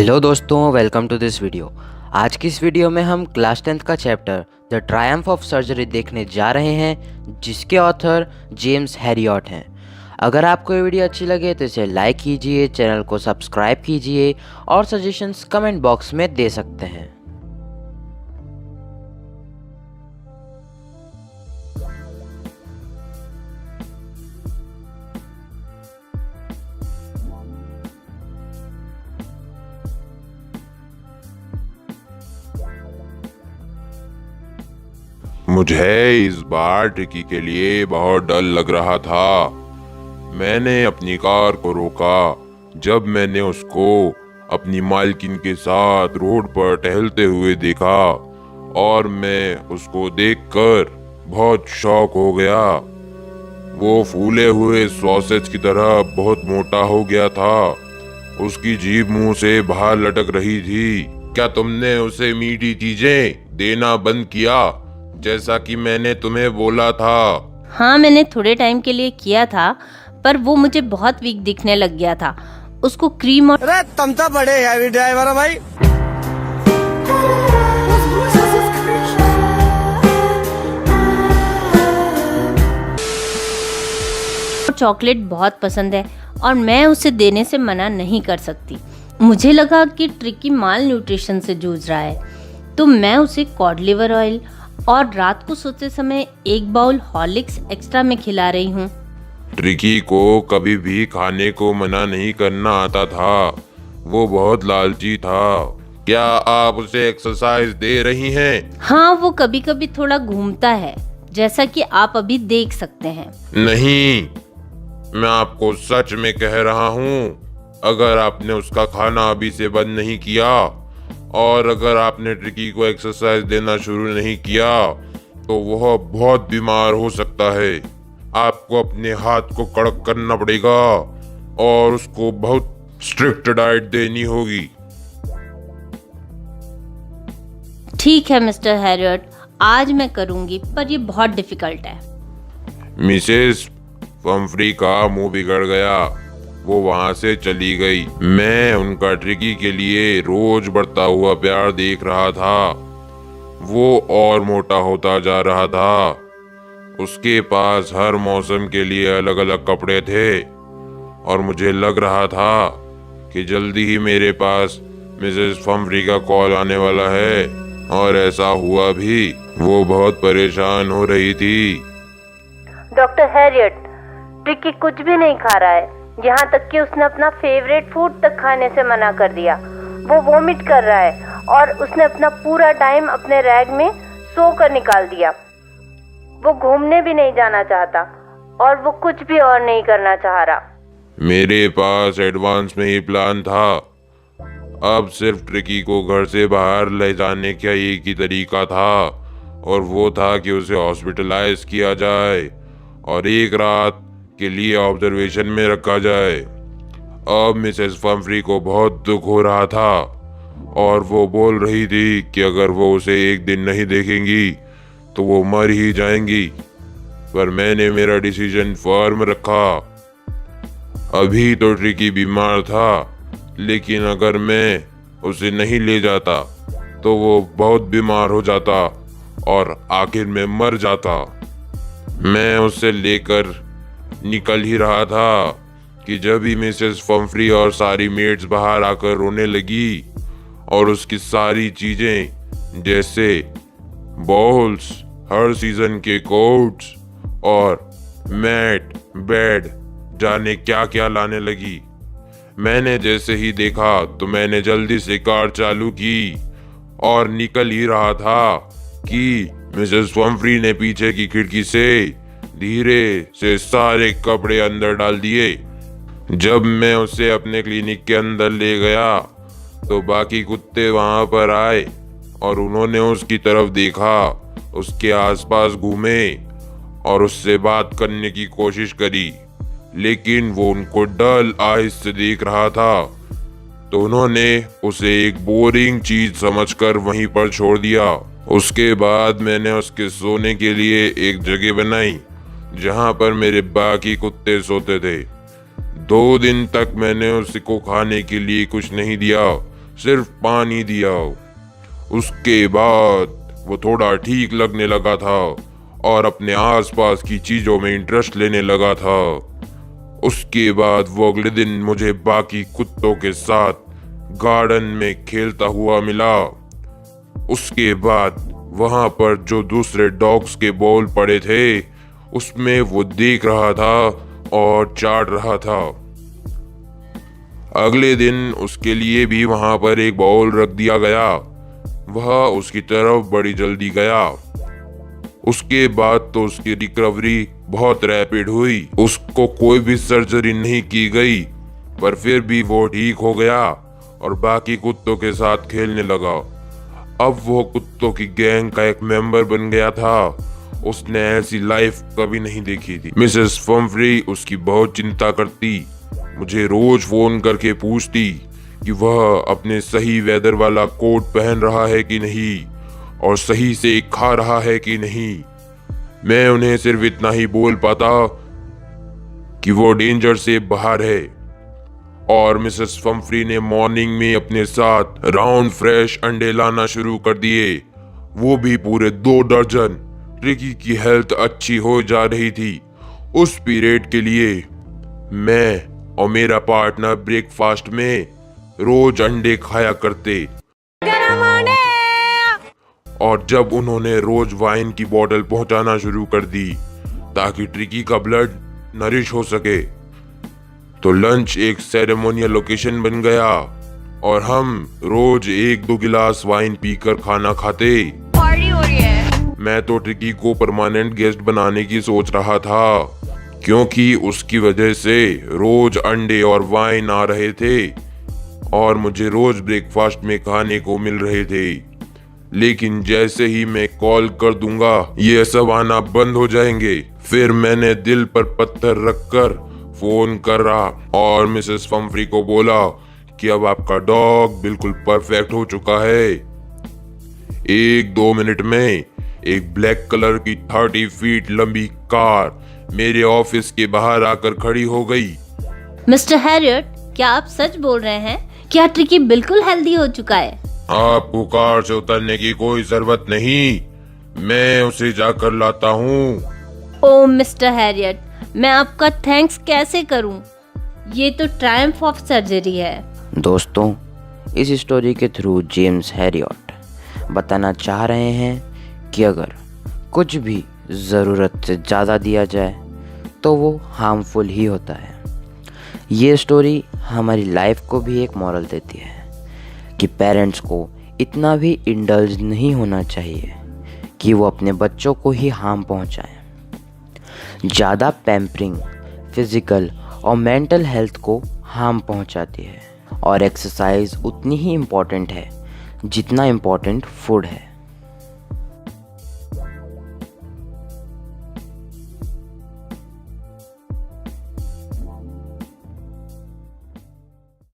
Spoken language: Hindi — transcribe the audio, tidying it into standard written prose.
हेलो दोस्तों, वेलकम टू दिस वीडियो। आज की इस वीडियो में हम क्लास 10th का chapter the Triumph of surgery देखने जा रहे हैं, जिसके ऑथर जेम्स हैरियट हैं। अगर आपको ये वीडियो अच्छी लगे तो इसे लाइक कीजिए, चैनल को सब्सक्राइब कीजिए और सजेशंस कमेंट बॉक्स में दे सकते हैं। मुझे इस बार ट्रिकी के लिए बहुत डर लग रहा था। मैंने अपनी कार को रोका जब मैंने उसको अपनी मालकिन के साथ रोड पर टहलते हुए देखा और मैं उसको देखकर बहुत शॉक हो गया। वो फूले हुए सॉसेज की तरह बहुत मोटा हो गया था। उसकी जीभ मुंह से बाहर लटक रही थी। क्या तुमने उसे मीठी चीजें देना बंद किया जैसा कि मैंने तुम्हें बोला था? हाँ, मैंने थोड़े टाइम के लिए किया था, पर वो मुझे बहुत वीक दिखने लग गया था। उसको क्रीम और अरे तुम तो बड़े हैवी ड्राइवर हो भाई। चॉकलेट बहुत पसंद है और मैं उसे देने से मना नहीं कर सकती। मुझे लगा कि ट्रिकी माल न्यूट्रिशन से जूझ रहा है, तो मैं उसे कॉड लिवर ऑयल और रात को सोते समय एक बाउल हॉर्लिक्स एक्स्ट्रा में खिला रही हूँ। ट्रिकी को कभी भी खाने को मना नहीं करना आता था। वो बहुत लालची था। क्या आप उसे एक्सरसाइज दे रही हैं? हाँ, वो कभी कभी थोड़ा घूमता है, जैसा कि आप अभी देख सकते हैं। नहीं, मैं आपको सच में कह रहा हूँ। अगर आपने उसका खाना अभी से बंद नहीं किया और अगर आपने ट्रिकी को एक्सरसाइज देना शुरू नहीं किया तो वह बहुत बीमार हो सकता है। आपको अपने हाथ को कड़क करना पड़ेगा और उसको बहुत स्ट्रिक्ट डाइट देनी होगी। ठीक है मिस्टर हैरियट, आज मैं करूंगी, पर ये बहुत डिफिकल्ट है। मिसेस फम्फ्री का मुंह बिगड़ गया। वो वहां से चली गई। मैं उनका ट्रिकी के लिए रोज बढ़ता हुआ प्यार देख रहा था। वो और मोटा होता जा रहा था। उसके पास हर मौसम के लिए अलग अलग कपड़े थे और मुझे लग रहा था कि जल्दी ही मेरे पास मिसेस फम्फ्री का कॉल आने वाला है, और ऐसा हुआ भी। वो बहुत परेशान हो रही थी। डॉक्टर हैरियट, ट्रिकी कुछ भी नहीं खा रहा है, यहाँ तक कि उसने अपना फेवरेट फूड तक खाने से मना कर दिया। वो वोमिट कर रहा है और उसने अपना पूरा टाइम अपने रैग में सो कर निकाल दिया। वो घूमने भी नहीं जाना चाहता और वो कुछ भी और नहीं करना चाह रहा। मेरे पास एडवांस में ही प्लान था। अब सिर्फ ट्रिकी को घर से बाहर ले जाने का एक ही तरीका था, और वो था कि उसे हॉस्पिटलाइज किया जाए और एक रात के लिए ऑब्जर्वेशन में रखा जाए। अब मिसेस फम्फ्री को बहुत दुख हो रहा था और वो बोल रही थी कि अगर वो उसे एक दिन नहीं देखेंगी तो वो मर ही जाएंगी। पर मैंने मेरा डिसीजन फर्म रखा। अभी तो ट्रिकी बीमार था, लेकिन अगर मैं उसे नहीं ले जाता तो वो बहुत बीमार हो जाता और आखिर में मर जाता। मैं उसे लेकर निकल ही रहा था कि जब ही मिसेस फम्फ्री और सारी मेट्स बाहर आकर रोने लगी और उसकी सारी चीजें जैसे बॉल्स, हर सीजन के कोट्स और मैट, बेड, जाने क्या क्या लाने लगी। मैंने जैसे ही देखा तो मैंने जल्दी से कार चालू की और निकल ही रहा था कि मिसेस फम्फ्री ने पीछे की खिड़की से धीरे से सारे कपड़े अंदर डाल दिए। जब मैं उसे अपने क्लिनिक के अंदर ले गया तो बाकी कुत्ते वहां पर आए और उन्होंने उसकी तरफ देखा, उसके आसपास घूमे और उससे बात करने की कोशिश करी, लेकिन वो उनको डल आइज से देख रहा था। तो उन्होंने उसे एक बोरिंग चीज समझकर वहीं पर छोड़ दिया। उसके बाद मैंने उसके सोने के लिए एक जगह बनाई जहां पर मेरे बाकी कुत्ते सोते थे। 2 दिन तक मैंने उसको खाने के लिए कुछ नहीं दिया, सिर्फ पानी दिया। उसके बाद वो थोड़ा ठीक लगने लगा था और अपने आसपास की चीजों में इंटरेस्ट लेने लगा था। उसके बाद वो अगले दिन मुझे बाकी कुत्तों के साथ गार्डन में खेलता हुआ मिला। उसके बाद वहां पर जो दूसरे डॉग्स के बॉल पड़े थे उसमें वो देख रहा था और चाट रहा था। अगले दिन उसके लिए भी वहां पर एक बाउल रख दिया गया। वह उसकी तरफ बड़ी जल्दी गया। उसके बाद तो उसकी रिकवरी बहुत रैपिड हुई। उसको कोई भी सर्जरी नहीं की गई, पर फिर भी वो ठीक हो गया और बाकी कुत्तों के साथ खेलने लगा। अब वो कुत्तों की गैंग का एक मेंबर बन गया था। उसने ऐसी लाइफ कभी नहीं देखी थी। मिसेस फम्फ्री उसकी बहुत चिंता करती, मुझे रोज फोन करके पूछती कि वह अपने सही वेदर वाला कोट पहन रहा है कि नहीं और सही से खा रहा है कि नहीं। मैं उन्हें सिर्फ इतना ही बोल पाता कि वो डेंजर से बाहर है। और मिसेस फम्फ्री ने मॉर्निंग में अपने साथ राउंड फ्रेश अंडे लाना शुरू कर दिए, वो भी पूरे 2 दर्जन। ट्रिकी की हेल्थ अच्छी हो जा रही थी। उस पीरियड के लिए मैं और मेरा पार्टनर ब्रेकफास्ट में रोज अंडे खाया करते। और जब उन्होंने रोज वाइन की बोतल पहुंचाना शुरू कर दी ताकि ट्रिकी का ब्लड नरिश हो सके, तो लंच एक सेरेमोनियल लोकेशन बन गया और हम रोज 1-2 गिलास वाइन पीकर खाना खाते। पार्टी हो रही है। मैं तो ट्रिकी को परमानेंट गेस्ट बनाने की सोच रहा था, क्योंकि उसकी वजह से रोज अंडे और वाइन आ रहे थे और मुझे रोज ब्रेकफास्ट में खाने को मिल रहे थे। लेकिन जैसे ही मैं कॉल कर दूंगा ये सब आना बंद हो जाएंगे। फिर मैंने दिल पर पत्थर रखकर फोन करा और मिसेस फम्फ्री को बोला कि अब आपका डॉग बिल्कुल परफेक्ट हो चुका है। 1-2 मिनट में एक ब्लैक कलर की 30 फीट लंबी कार मेरे ऑफिस के बाहर आकर खड़ी हो गई। मिस्टर हैरियट, क्या आप सच बोल रहे हैं? क्या ट्रिकी बिल्कुल हेल्दी हो चुका है? आपको कार से उतरने की कोई जरूरत नहीं, मैं उसे जाकर लाता हूँ। ओह मिस्टर हैरियट, मैं आपका थैंक्स कैसे करूं? ये तो ट्रायम्फ ऑफ सर्जरी है। दोस्तों, इस स्टोरी के थ्रू जेम्स हैरियट बताना चाह रहे हैं कि अगर कुछ भी ज़रूरत से ज़्यादा दिया जाए तो वो हार्मफुल ही होता है। ये स्टोरी हमारी लाइफ को भी एक मॉरल देती है कि पेरेंट्स को इतना भी इंडल्ज नहीं होना चाहिए कि वो अपने बच्चों को ही हार्म पहुंचाएं। ज़्यादा पैम्परिंग फिज़िकल और मेंटल हेल्थ को हार्म पहुंचाती है और एक्सरसाइज उतनी ही इम्पॉर्टेंट है जितना इम्पॉर्टेंट फूड है।